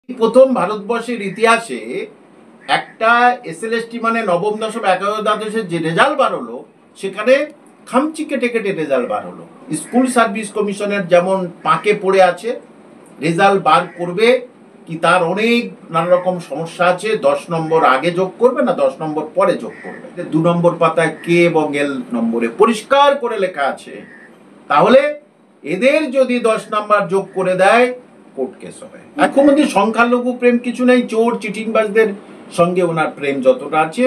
প্রথম ভারতবর্ষের ইতিহাসে একটা এসএলএসটি মানে নবম দশম একাদশ দ্বাদশের যে রেজাল্ট বার হলো সেখানে খামচি কেটে কেটে রেজাল্ট বার হলো। স্কুল সার্ভিস কমিশনের যেমন পাকে পড়ে আছে, রেজাল্ট বার করবে কি তার অনেক নানা রকম সমস্যা আছে। 10 নম্বর আগে যোগ করবে না 10 নম্বর পরে যোগ করবে। 2 নম্বর পাতায় কে এবং এল নম্বরে পরিষ্কার করে লেখা আছে। তাহলে এদের যদি 10 নম্বর যোগ করে দেয় কোর্ট কেস হবে। এখন মধ্যে সংখ্যালঘু প্রেম কিছু নেই, চোর চিটিংবাজদের সঙ্গে ওনার প্রেম যতটা আছে,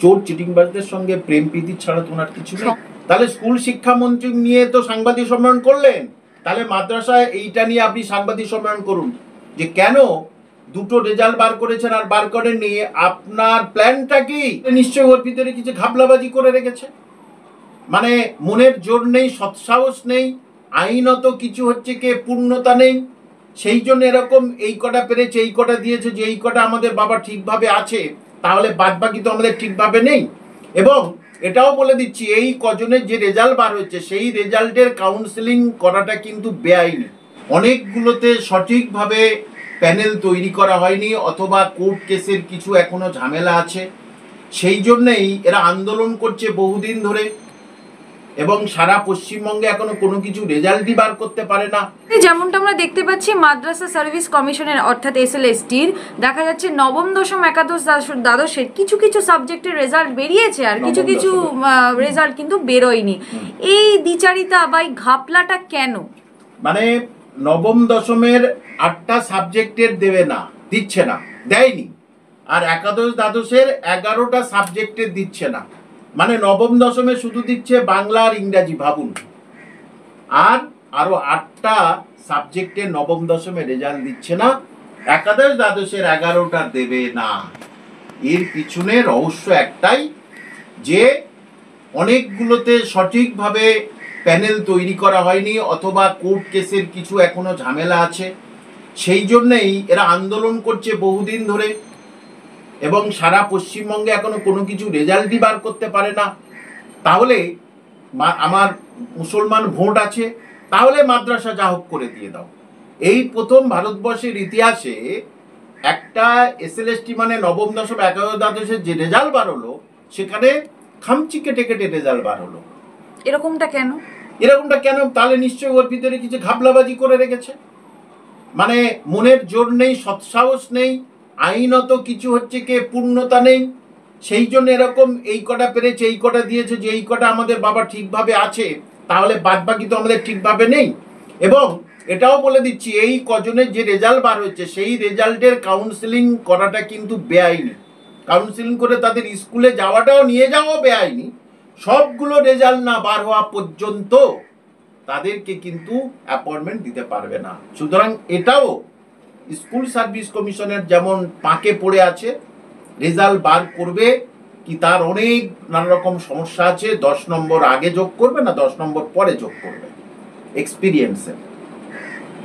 চোর চিটিংবাজদের সঙ্গে প্রেম প্রীতি ছাড়া তো ওনার কিছু নেই। তাহলে স্কুল শিক্ষামন্ত্রী নিয়ে তো সাংবাদিক সম্মেলন করলেন, তাহলে মাদ্রাসায় এইটা নিয়ে আপনি সাংবাদিক সম্মেলন করুন যে কেন দুটো রেজাল্ট বার করেছেন আর বার করেননি, আপনার প্ল্যানটা কি? নিশ্চয়ই ওর ভিতরে কিছু ঘাপলাবাজি করে রেখেছে, মানে মনের জোর নেই, সৎসাহস নেই, আইনত কিছু হচ্ছে কি পূর্ণতা নেই, সেই জন্য এরকম এই কটা পেরেছে এই কটা দিয়েছে যে এই কটা আমাদের বাবা ঠিকভাবে আছে, তাহলে বাদ বাকি তো আমাদের ঠিকভাবে নেই। এবং এটাও বলে দিচ্ছি, এই কজনের যে রেজাল্ট বার হচ্ছে সেই রেজাল্টের কাউন্সেলিং করাটা কিন্তু বেআইনি। অনেকগুলোতে সঠিকভাবে প্যানেল তৈরি করা হয়নি, অথবা কোর্ট কেসের কিছু এখনো ঝামেলা আছে, সেই জন্যই এরা আন্দোলন করছে বহুদিন ধরে এবং সারা পশ্চিমবঙ্গে এখনো কোনো কিছু রেজাল্টই বার করতে পারে না। যেমনটা আমরা দেখতে পাচ্ছি মাদ্রাসা সার্ভিস কমিশনের অর্থাৎ এসএলএসটির দেখা যাচ্ছে নবম দশম একাদশ দ্বাদশের কিছু কিছু সাবজেক্টের রেজাল্ট বেরিয়েছে আর কিছু কিছু রেজাল্ট কিন্তু বেরোয়নি। এই দ্বিচারিতা বা এই ঘাপলাটা কেন? মানে নবম দশমের 8টা সাবজেক্টের দেবে না, দিচ্ছে না, দেয়নি, আর একাদশ দ্বাদশের 11টা সাবজেক্টের দিচ্ছে না। মানে নবম দশমে শুধু দিচ্ছে বাংলা আর ইংরাজি, ভাবুন, আর আরো 8টা সাবজেক্টে নবম দশমে রেজাল্ট দিচ্ছে না, একাদশ দ্বাদশের 11টা দেবে না। এর পিছনে রহস্য একটাই, যে অনেকগুলোতে সঠিকভাবে প্যানেল তৈরি করা হয়নি, অথবা কোর্ট কেসের কিছু এখনো ঝামেলা আছে, সেই জন্যই এরা আন্দোলন করছে বহুদিন ধরে এবং সারা পশ্চিমবঙ্গে এখনো কোনো কিছু রেজাল্টই বার করতে পারে না। তাহলে আমার মুসলমান ভোট আছে, তাহলে মাদ্রাসা যা হোক করে দিয়ে দাও। এই প্রথম ভারতবর্ষের ইতিহাসে একটা এসএলএসটি মানে নবম দশম একাদশ দ্বাদশের যে রেজাল্ট বার হলো সেখানে খামচি কেটে কেটে রেজাল্ট বার হলো। এরকমটা কেন? তাহলে নিশ্চয়ই ওর ভিতরে কিছু ঘাপলাবাজি করে রেখেছে, মানে মনের জোর নেই, সৎসাহস নেই, আইনত কিছু হচ্ছে কি পূর্ণতা নেই, সেই জন্য এরকম এই কটা পেরেছে এই কটা দিয়েছে যে এই কটা আমাদের বাবা ঠিকভাবে আছে, তাহলে বাদ বাকি তো আমাদের ঠিকভাবে নেই। এবং এটাও বলে দিচ্ছি, এই কজনের যে রেজাল্ট বার হচ্ছে সেই রেজাল্টের কাউন্সেলিং করাটা কিন্তু বেআইনি। কাউন্সেলিং করে তাদের স্কুলে যাওয়াটাও নিয়ে যাওয়া বেআইনি। সবগুলো রেজাল্ট না বার হওয়া পর্যন্ত তাদেরকে কিন্তু অ্যাপয়েন্টমেন্ট দিতে পারবে না। সুতরাং এটাও স্কুল সার্ভিস কমিশনের যেমন পাকে পড়ে আছে, রেজাল্ট বার করবে কি তার অনেক নানা রকম সমস্যা আছে। 10 নম্বর আগে যোগ করবে না 10 নম্বর পরে যোগ করবে। এক্সপিরিয়েন্সে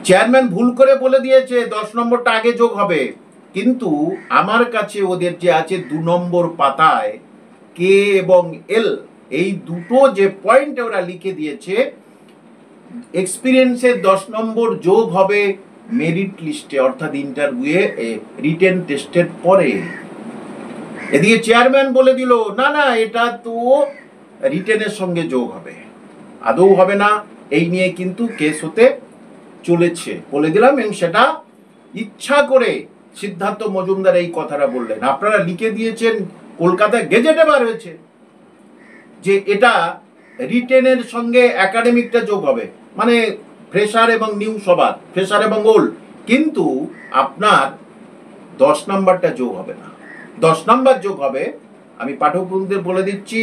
চেয়ারম্যান ভুল করে বলে দিয়েছে 10 নম্বরটা আগে যোগ হবে, কিন্তু আমার কাছে ওদের যে আছে 2 নম্বর পাতায় কে এবং এল, এই দুটো যে পয়েন্ট ওরা লিখে দিয়েছে, এক্সপিরিয়েন্সে 10 নম্বর যোগ হবে মেরিট লিস্টে, অর্থাৎ ইন্টারভিউয়ে রিটেন টেস্টের পরে। এদিকে চেয়ারম্যান বলে দিল না না এটা তো রিটেনের সঙ্গে যোগ হবে, আদৌ হবে না। এই নিয়ে কিন্তু কেস হতে চলেছে বলে দিলাম, এবং সেটা ইচ্ছা করে সিদ্ধার্থ মজুমদার এই কথাটা বললেন। আপনারা লিখে দিয়েছেন, কলকাতায় গেজেটে বার হয়েছে যে এটা রিটেনের সঙ্গে একাডেমিকটা যোগ হবে, মানে ফ্রেশার এবং নিউ সবার, ফ্রেশার এবং ওল্ড, কিন্তু আপনার 10 নাম্বারটা যোগ হবে না। 10 নাম্বার যোগ হবে, আমি পাঠক বন্ধুদের বলে দিচ্ছি,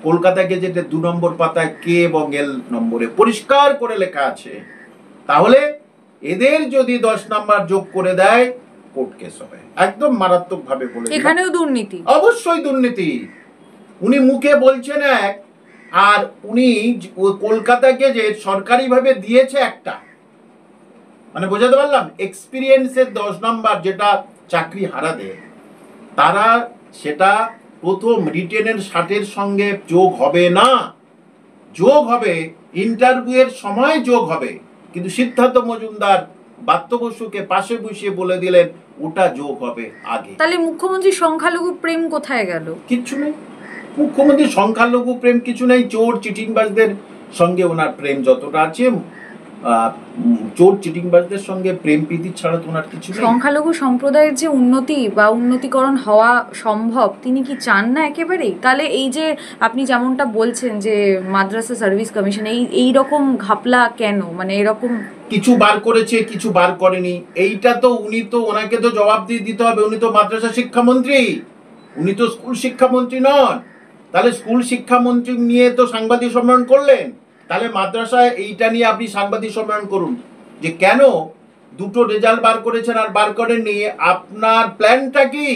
কলকাতা গেজেটে 2 নম্বর পাতায় কে এবং এল নম্বরে পরিষ্কার করে লেখা আছে। তাহলে এদের যদি 10 নাম্বার যোগ করে দেয় কোর্ট কেস হবে। একদম মারাত্মক ভাবে বলে, এখানেও দুর্নীতি, অবশ্যই দুর্নীতি। উনি মুখে বলছেন এক, আর উনি কলকাতা গেজেট সরকারিভাবে দিয়েছে একটা, মানে বোঝাতে পারলাম। এক্সপিরিয়েন্সের 10 নাম্বার যেটা চাকরি হারাদের, তারা সেটা প্রথম রিটেনের 60-এর সঙ্গে যোগ হবে না, যোগ হবে ইন্টারভিউয়ের সময় যোগ হবে। কিন্তু সিদ্ধার্থ মজুমদার ব্রাত্য বসুকে পাশে বসিয়ে বলে দিলেন ওটা যোগ হবে আগে। তাহলে মুখ্যমন্ত্রী সংখ্যালঘু প্রেম কোথায় গেল? কিচ্ছু নেই, মুখ্যমন্ত্রী সংখ্যালঘু প্রেম কিছু নেই। চোর চিটিংবাজদের সঙ্গে ওনার প্রেম যতটা আছে, চোর চিটিংবাজদের সঙ্গে প্রেম প্রীতি ছাড়া তো ওনার কিছু নেই। সংখ্যালঘু সম্প্রদায়ের যে উন্নতি বা উন্নতিকরণ হওয়া সম্ভব তিনি কি চান না একেবারেই? তাহলে এই যে আপনি যেমনটা বলছেন যে মাদ্রাসা সার্ভিস কমিশন এই রকম ঘাপলা কেন, মানে এরকম কিছু বার করেছে কিছু বার করেনি, এইটা তো ওনাকে তো জবাব দিয়ে দিতে হবে। উনি তো মাদ্রাসা শিক্ষামন্ত্রী, উনি তো স্কুল শিক্ষামন্ত্রী নন। তাহলে স্কুল শিক্ষামন্ত্রী নিয়ে তো সাংবাদিক সম্মেলন করলেন, তাহলে মাদ্রাসায় এইটা নিয়ে আপনি সাংবাদিক সম্মেলন করুন যে কেন দুটো রেজাল্ট বার করেছেন আর বার করেননি, আপনার প্ল্যানটা কি?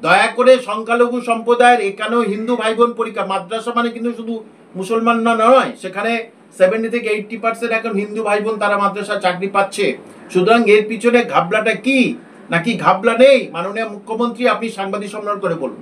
দয়া করে সংখ্যালঘু সম্প্রদায়ের, এখানেও হিন্দু ভাই বোন পরীক্ষা, মাদ্রাসা মানে কিন্তু শুধু মুসলমান নয়, সেখানে 70 থেকে 80% এখন হিন্দু ভাই বোন তারা মাদ্রাসা চাকরি পাচ্ছে। সুতরাং এর পিছনে ঘাবলাটা কি, নাকি ঘাবলা নেই? মাননীয় মুখ্যমন্ত্রী আপনি সাংবাদিক সম্মেলন করে বলুন।